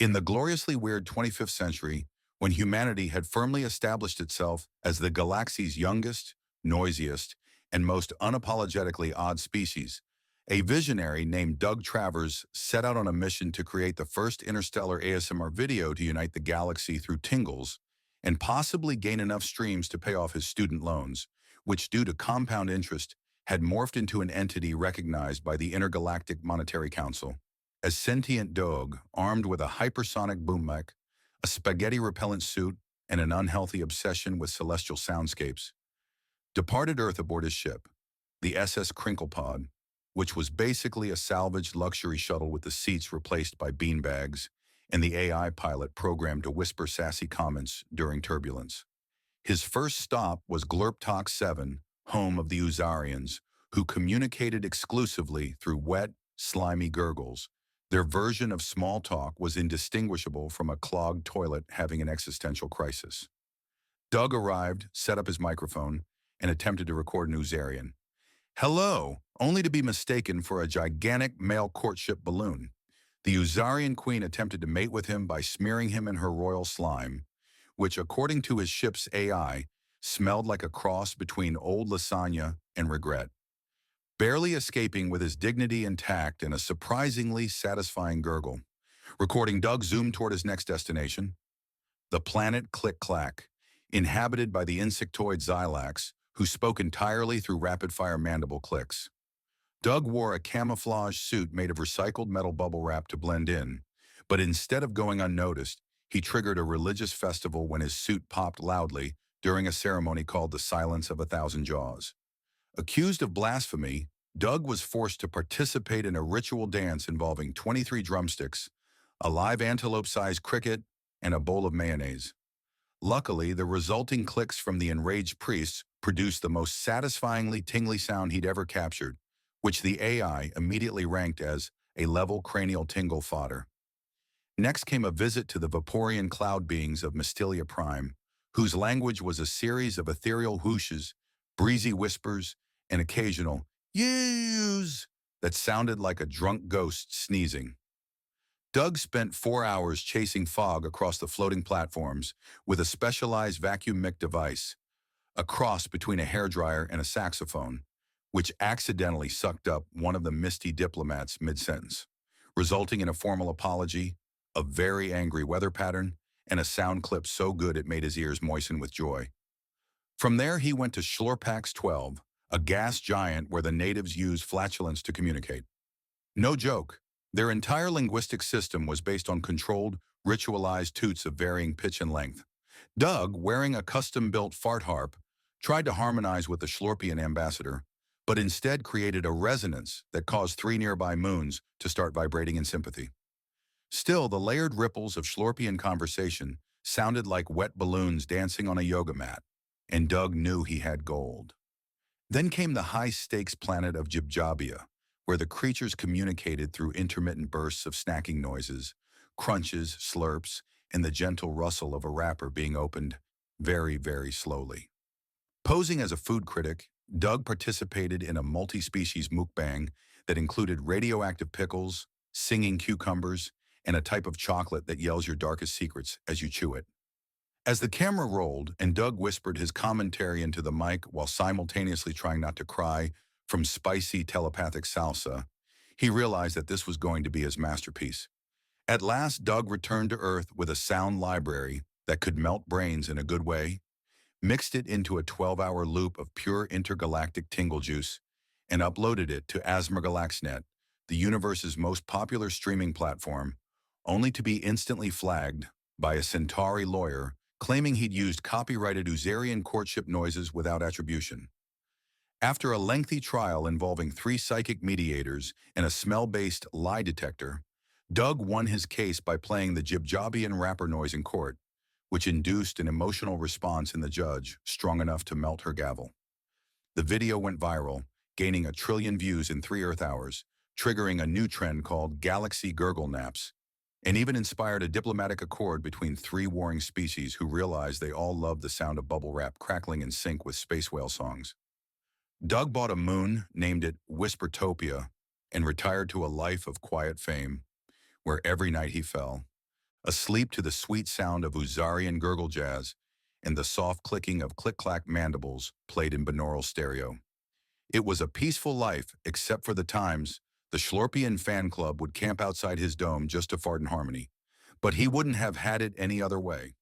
In the gloriously weird 25th century, when humanity had firmly established itself as the galaxy's youngest, noisiest, and most unapologetically odd species, a visionary named Doug Travers set out on a mission to create the first interstellar ASMR video to unite the galaxy through tingles and possibly gain enough streams to pay off his student loans, which due to compound interest had morphed into an entity recognized by the Intergalactic Monetary Council as sentient Doug, armed with a hypersonic boom mic, a spaghetti-repellent suit, and an unhealthy obsession with celestial soundscapes, departed Earth aboard his ship, the SS Crinklepod, which was basically a salvaged luxury shuttle with the seats replaced by beanbags and the AI pilot programmed to whisper sassy comments during turbulence. His first stop was Glurptalk 7, home of the Uzarians, who communicated exclusively through wet, slimy gurgles. Their version of small talk was indistinguishable from a clogged toilet having an existential crisis. Doug arrived, set up his microphone, and attempted to record an Uzarian. Hello, only to be mistaken for a gigantic male courtship balloon. The Uzarian queen attempted to mate with him by smearing him in her royal slime, which, according to his ship's AI, smelled like a cross between old lasagna and regret. Barely escaping with his dignity intact and a surprisingly satisfying gurgle. Recording, Doug zoomed toward his next destination, the planet Click-Clack, inhabited by the insectoid Xylax, who spoke entirely through rapid-fire mandible clicks. Doug wore a camouflage suit made of recycled metal bubble wrap to blend in, but instead of going unnoticed, he triggered a religious festival when his suit popped loudly during a ceremony called the Silence of a Thousand Jaws. Accused of blasphemy, Doug was forced to participate in a ritual dance involving 23 drumsticks, a live antelope-sized cricket, and a bowl of mayonnaise. Luckily, the resulting clicks from the enraged priests produced the most satisfyingly tingly sound he'd ever captured, which the AI immediately ranked as a level cranial tingle fodder. Next came a visit to the Vaporean cloud beings of Mystilia Prime, whose language was a series of ethereal whooshes, breezy whispers, and occasional "yews" that sounded like a drunk ghost sneezing. Doug spent 4 hours chasing fog across the floating platforms with a specialized vacuum mic device, a cross between a hairdryer and a saxophone, which accidentally sucked up one of the misty diplomats mid-sentence, resulting in a formal apology, a very angry weather pattern, and a sound clip so good it made his ears moisten with joy. From there, he went to Schlorpax 12, a gas giant where the natives use flatulence to communicate. No joke, their entire linguistic system was based on controlled, ritualized toots of varying pitch and length. Doug, wearing a custom-built fart harp, tried to harmonize with the Schlorpian ambassador, but instead created a resonance that caused 3 nearby moons to start vibrating in sympathy. Still, the layered ripples of Schlorpian conversation sounded like wet balloons dancing on a yoga mat, and Doug knew he had gold. Then came the high-stakes planet of Jibjabia, where the creatures communicated through intermittent bursts of snacking noises, crunches, slurps, and the gentle rustle of a wrapper being opened very, very slowly. Posing as a food critic, Doug participated in a multi-species mukbang that included radioactive pickles, singing cucumbers, and a type of chocolate that yells your darkest secrets as you chew it. As the camera rolled and Doug whispered his commentary into the mic while simultaneously trying not to cry from spicy telepathic salsa, he realized that this was going to be his masterpiece. At last, Doug returned to Earth with a sound library that could melt brains in a good way, mixed it into a 12-hour loop of pure intergalactic tingle juice, and uploaded it to ASMRGalaxNet, the universe's most popular streaming platform, only to be instantly flagged by a Centauri lawyer claiming he'd used copyrighted Uzarian courtship noises without attribution. After a lengthy trial involving 3 psychic mediators and a smell-based lie detector, Doug won his case by playing the Jibjabian rapper noise in court, which induced an emotional response in the judge strong enough to melt her gavel. The video went viral, gaining 1 trillion views in 3 Earth hours, triggering a new trend called Galaxy Gurgle Naps, and even inspired a diplomatic accord between 3 warring species who realized they all loved the sound of bubble wrap crackling in sync with space whale songs. Doug bought a moon, named it Whispertopia, and retired to a life of quiet fame, where every night he fell, asleep to the sweet sound of Uzarian gurgle jazz and the soft clicking of click-clack mandibles played in binaural stereo. It was a peaceful life, except for the times the Schlorpian fan club would camp outside his dome just to fart in harmony. But he wouldn't have had it any other way.